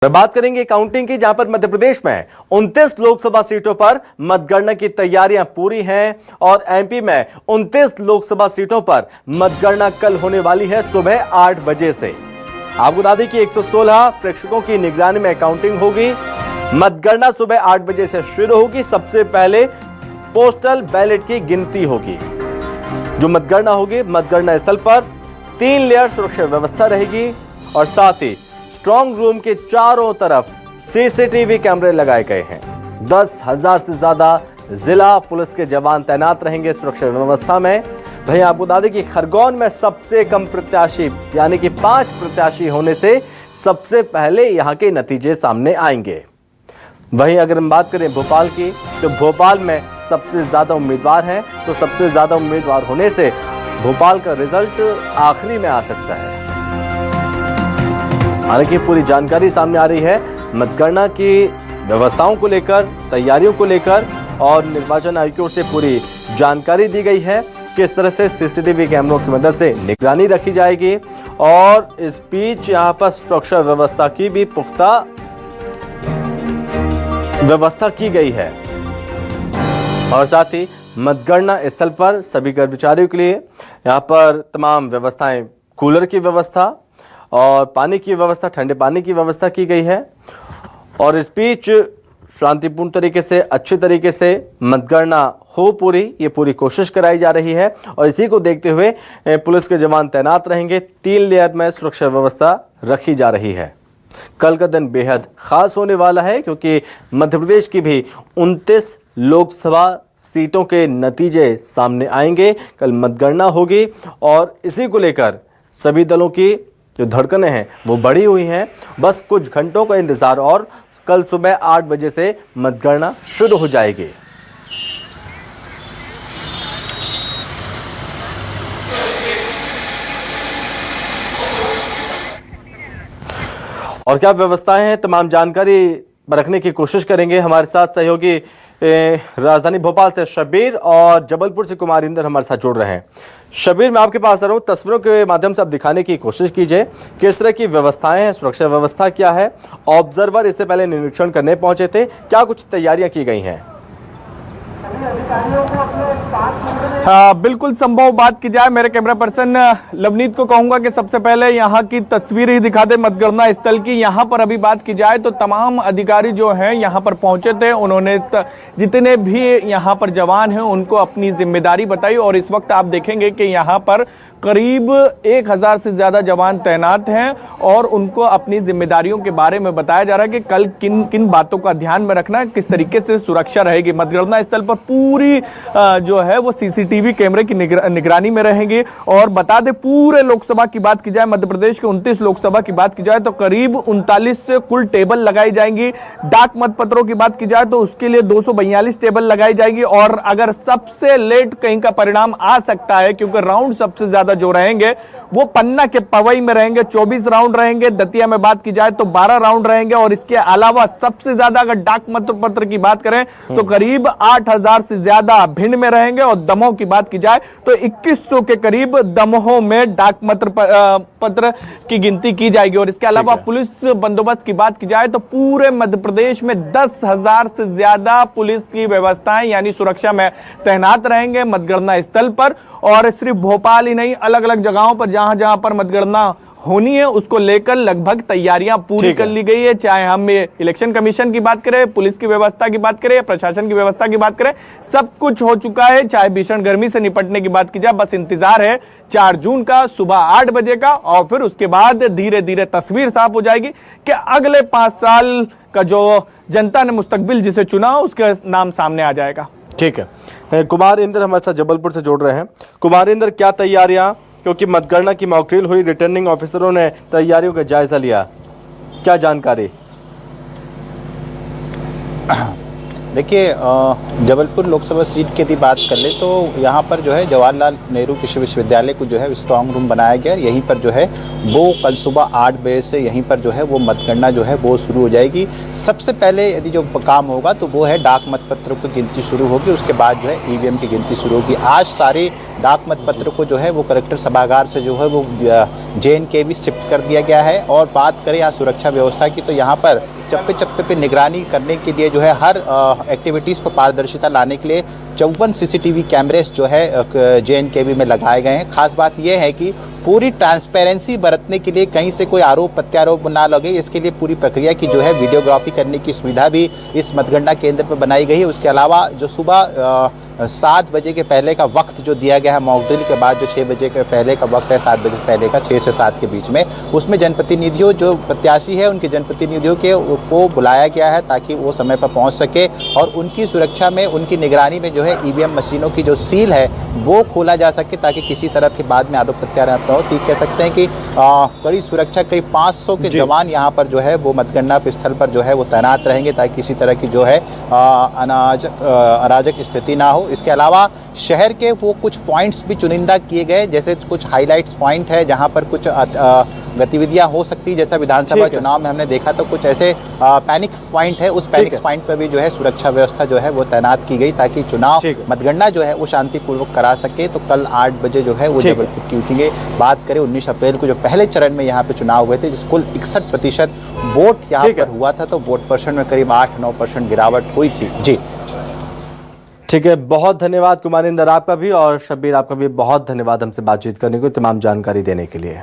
बात करेंगे काउंटिंग की, जहां पर मध्य प्रदेश में 29 लोकसभा सीटों पर मतगणना की तैयारियां पूरी हैं और एमपी में 29 लोकसभा सीटों पर मतगणना कल होने वाली है सुबह 8 बजे से। आपको बता दें कि 116 प्रेक्षकों की निगरानी में काउंटिंग होगी। मतगणना सुबह 8 बजे से शुरू होगी। सबसे पहले पोस्टल बैलेट की गिनती होगी। जो मतगणना होगी, मतगणना स्थल पर 3 लेयर सुरक्षा व्यवस्था रहेगी और साथ ही स्ट्रांग रूम के चारों तरफ सीसीटीवी कैमरे लगाए गए हैं। 10,000 से ज्यादा जिला पुलिस के जवान तैनात रहेंगे सुरक्षा व्यवस्था में। वहीं आपको बता दें कि खरगोन में सबसे कम प्रत्याशी यानी कि 5 प्रत्याशी होने से सबसे पहले यहां के नतीजे सामने आएंगे। वहीं अगर हम बात करें भोपाल की, तो भोपाल में सबसे ज्यादा उम्मीदवार हैं, तो सबसे ज्यादा उम्मीदवार होने से भोपाल का रिजल्ट आखिरी में आ सकता है। हालांकि पूरी जानकारी सामने आ रही है मतगणना की व्यवस्थाओं को लेकर, तैयारियों को लेकर, और निर्वाचन आयोग की ओर से पूरी जानकारी दी गई है किस तरह से सीसीटीवी कैमरों की मदद से निगरानी रखी जाएगी। और इस बीच यहां पर सुरक्षा व्यवस्था की भी पुख्ता व्यवस्था की गई है और साथ ही मतगणना स्थल पर सभी कर्मचारियों के लिए यहां पर तमाम व्यवस्थाएं, कूलर की व्यवस्था और पानी की व्यवस्था, ठंडे पानी की व्यवस्था की गई है। और इस बीच शांतिपूर्ण तरीके से, अच्छे तरीके से मतगणना हो पूरी, ये पूरी कोशिश कराई जा रही है। और इसी को देखते हुए पुलिस के जवान तैनात रहेंगे। 3 लेयर में सुरक्षा व्यवस्था रखी जा रही है। कल का दिन बेहद खास होने वाला है क्योंकि मध्य प्रदेश की भी 29 लोकसभा सीटों के नतीजे सामने आएंगे। कल मतगणना होगी और इसी को लेकर सभी दलों की जो धड़कनें हैं वो बढ़ी हुई हैं। बस कुछ घंटों का इंतजार और कल सुबह 8 बजे से मतगणना शुरू हो जाएगी। और क्या व्यवस्थाएं हैं, तमाम जानकारी रखने की कोशिश करेंगे। हमारे साथ सहयोगी राजधानी भोपाल से शबीर और जबलपुर से कुमारिंदर हमारे साथ जुड़ रहे हैं। शबीर, मैं आपके पास आ रहा हूँ, तस्वीरों के माध्यम से आप दिखाने की कोशिश कीजिए किस तरह की व्यवस्थाएं हैं, सुरक्षा व्यवस्था क्या है। ऑब्जर्वर इससे पहले निरीक्षण करने पहुंचे थे, क्या कुछ तैयारियां की गई हैं? हाँ, बिल्कुल संभव बात की जाए, मेरे कैमरा पर्सन लवनीत को कहूंगा कि सबसे पहले यहाँ की तस्वीर ही दिखा दे मतगणना स्थल की। यहाँ पर अभी बात की जाए तो तमाम अधिकारी जो हैं यहाँ पर पहुंचे थे। उन्होंने जितने भी यहाँ पर जवान हैं उनको अपनी जिम्मेदारी बताई और इस वक्त आप देखेंगे कि यहाँ पर करीब 1000 से ज्यादा जवान तैनात हैं और उनको अपनी जिम्मेदारियों के बारे में बताया जा रहा है कि कल किन किन बातों का ध्यान में रखना है, किस तरीके से सुरक्षा रहेगी। मतगणना स्थल पर पूरी जो है वो सीसीटीवी कैमरे की निगरानी में रहेंगी। और बता दें, पूरे लोकसभा की बात की जाए, मध्य प्रदेश के 29 लोकसभा की बात की जाए तो करीब 39 कुल टेबल लगाई जाएंगी। डाक मतपत्रों की बात की जाए तो उसके लिए 242 टेबल लगाई जाएगी। और अगर सबसे लेट कहीं का परिणाम आ सकता है, क्योंकि राउंड सबसे ज्यादा जो रहेंगे वो पन्ना के पवई में रहेंगे, 24 राउंड रहेंगे। दतिया में बात की जाए तो 12 राउंड रहेंगे। और इसके अलावा सबसे ज्यादा अगर डाक मतपत्र की बात करें तो करीब 8000 से ज्यादा भिंड में रहेंगे। और दमोह की बात की जाए तो 2100 के करीब दमोह में डाक पत्र की गिनती की जाएगी। और इसके अलावा पुलिस बंदोबस्त की बात की जाए तो पूरे मध्य प्रदेश में 10,000 से ज्यादा पुलिस की व्यवस्थाएं यानी सुरक्षा में तैनात रहेंगे मतगणना स्थल पर। और सिर्फ भोपाल ही नहीं, अलग अलग जगहों पर जहां जहां पर मतगणना होनी है उसको लेकर लगभग तैयारियां पूरी कर ली गई है। चाहे हम इलेक्शन कमीशन की बात करें, पुलिस की व्यवस्था की बात करें या प्रशासन की व्यवस्था की बात करें, सब कुछ हो चुका है। चाहे भीषण गर्मी से निपटने की बात की जाए, बस इंतजार है 4 जून का सुबह 8 बजे का। और फिर उसके बाद धीरे धीरे तस्वीर साफ हो जाएगी कि अगले 5 साल का जो जनता ने मुस्तकबिल जिसे चुना उसका नाम सामने आ जाएगा। ठीक है, कुमारिंदर हमारे साथ जबलपुर से जोड़ रहे हैं। कुमारिंदर, क्या तैयारियां, क्योंकि मतगणना की मॉकड्रिल हुई, रिटर्निंग ऑफिसरों ने तैयारियों का जायजा लिया, क्या जानकारी? देखिए, जबलपुर लोकसभा सीट की यदि बात कर ले तो यहाँ पर जो है जवाहरलाल नेहरू कृषि विश्वविद्यालय को जो है स्ट्रांग रूम बनाया गया है। यहीं पर जो है वो कल सुबह 8 बजे से यहीं पर जो है वो मतगणना जो है वो शुरू हो जाएगी। सबसे पहले यदि जो काम होगा तो वो है डाक मतपत्रों की गिनती शुरू होगी, उसके बाद जो है ईवीएम की गिनती शुरू होगी। आज सारे डाक मतपत्र को जो है वो कलेक्टर सभागार से जो है वो JNK भी शिफ्ट कर दिया गया है। और बात करें यहाँ सुरक्षा व्यवस्था की तो यहाँ पर चप्पे चप्पे पे निगरानी करने के लिए जो है हर एक्टिविटीज़ पर पारदर्शिता लाने के लिए 54 CCTV कैमरेस जो है JNKV में लगाए गए हैं। खास बात यह है कि पूरी ट्रांसपेरेंसी बरतने के लिए कहीं से कोई आरोप प्रत्यारोप ना लगे, इसके लिए पूरी प्रक्रिया की जो है वीडियोग्राफी करने की सुविधा भी इस मतगणना केंद्र पर बनाई गई है। उसके अलावा जो सुबह 7 बजे के पहले का वक्त जो दिया गया है मॉक ड्रिल के बाद, जो 6 बजे के पहले का वक्त है, 7 बजे से पहले का 6 से 7 के बीच में, उसमें जनप्रतिनिधियों जो प्रत्याशी है उनके जनप्रतिनिधियों को बुलाया गया है ताकि वो समय पर पहुंच सके और उनकी सुरक्षा में, उनकी निगरानी में जो है ईवीएम मशीनों की जो सील है वो खोला जा सके ताकि किसी तरह के बाद में आरोप प्रत्यारोप न हो। तो कह सकते हैं कि कड़ी सुरक्षा, करीब 500 के जवान यहाँ पर जो है वो मतगणना स्थल पर जो है वो तैनात रहेंगे ताकि किसी तरह की जो है अराजक स्थिति ना हो। इसके अलावा शहर के वो कुछ पॉइंट्स भी चुनिंदा किए गए, जैसे कुछ हाईलाइट्स पॉइंट है जहां पर कुछ गतिविधियां हो सकती है। जैसा विधानसभा चुनाव में हमने देखा तो कुछ ऐसे पैनिक पॉइंट है, उस पैनिक पॉइंट पर भी जो है सुरक्षा व्यवस्था जो है वो तैनात की गई ताकि चुनाव मतगणना जो है वो शांतिपूर्वक करा सके। तो कल 8 बजे जो है वो जबलपुर की उठेंगे। बात करें 19 अप्रैल को जो पहले चरण में यहाँ पे चुनाव हुए थे, जिस कुल 61% वोट यहाँ पर हुआ था, तो वोट परसेंट में करीब 8-9% गिरावट हुई थी। जी ठीक है, बहुत धन्यवाद कुमारिंदर आपका भी, और शब्बीर आपका भी बहुत धन्यवाद हमसे बातचीत करने को, तमाम जानकारी देने के लिए।